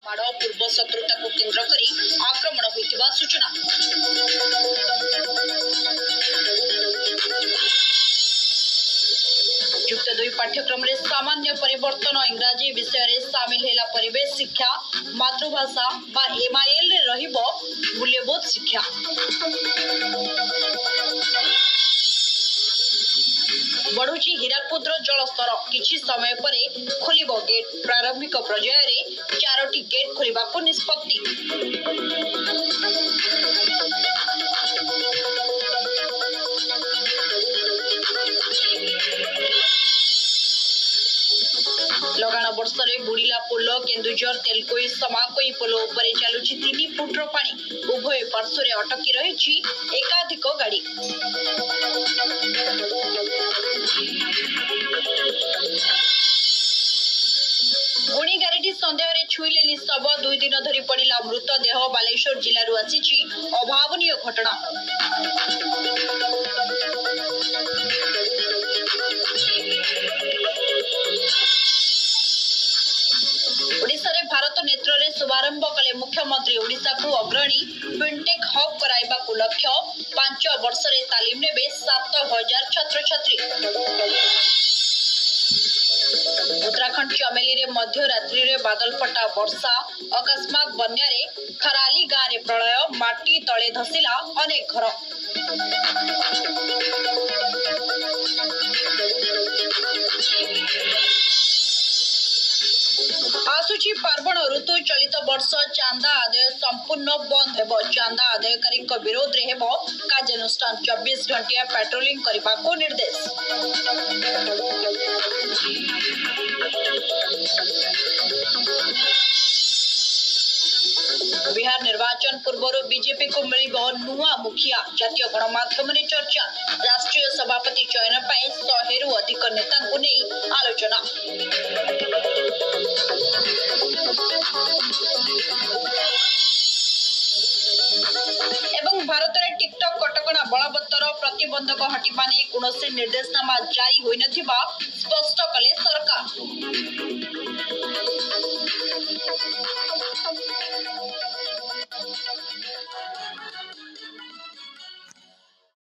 माड़ पूर्व शत्रुता को केन्द्र करी आक्रमण होइतिबा सूचना। युक्त 2 पाठ्यक्रम रे सामान्य परिवर्तन इंग्राजी विषय रे शामिल हेला परिवेश शिक्षा मातृभाषा बा एमआईएल रे रहिबो मूल्यबोध शिक्षा। बढ़ुची हीराकुद जलस्तर किछि समय परे खोलिबो गेट प्रारंभिक पर्याय रे 4टी गेट खोलिबाको निष्पत्ति। लगाण वर्ष में बुड़ीला पोल केन्दुझर तेलकोई समाकोई पोल उपरे चलुछि 3 फुटर पानी। उभय पार्श्व रे अटकी रहिछि एकाधिक गाड़ी। गुणी गाड़ी सन्देह रे छुईलेनी शव 2 दिन धरी पड़िला मृतदेह। बालेश्वर जिल्लारू आसीछि अभावनीय घटना। ओडिशा रे भारत नेत्र रे शुभारंभ कले मुख्यमंत्री। ओडिशा को अग्रणी फिनटेक हब कराइबा को लक्ष्य। 5 वर्ष रे तालीम नेबे 7000 छात्र छात्री। उत्तराखंड चमेली रे मध्य रात्रि रे बादल फटा वर्षा। अकस्मात बन्या रे खराली गाँ रे प्रलय। माटी तले धसिला अनेक घर। आसुची पार्वण ऋतु चलित वर्ष चांदा आदाय संपूर्ण बंद हेबो। चांदा आदायकारी विरोध रे हेबो कार्यानुष्ठान। 24 घंटिया पेट्रोलिंग करबा को निर्देश। बिहार निर्वाचन पूर्व बीजेपी को मिलिबो नुआ मुखिया। जातीय गणमाध्यम रे चर्चा। राष्ट्रीय सभापति चयन पाई 100 रु अधिक नेता को नहीं आलोचना। एवं भारत रे टिकटॉक कटकणा बलवत्तर प्रतिबंधक हटिबा नै कोनोसी निर्देशनामा जारी होई नथिबा स्पष्ट कले सरकार।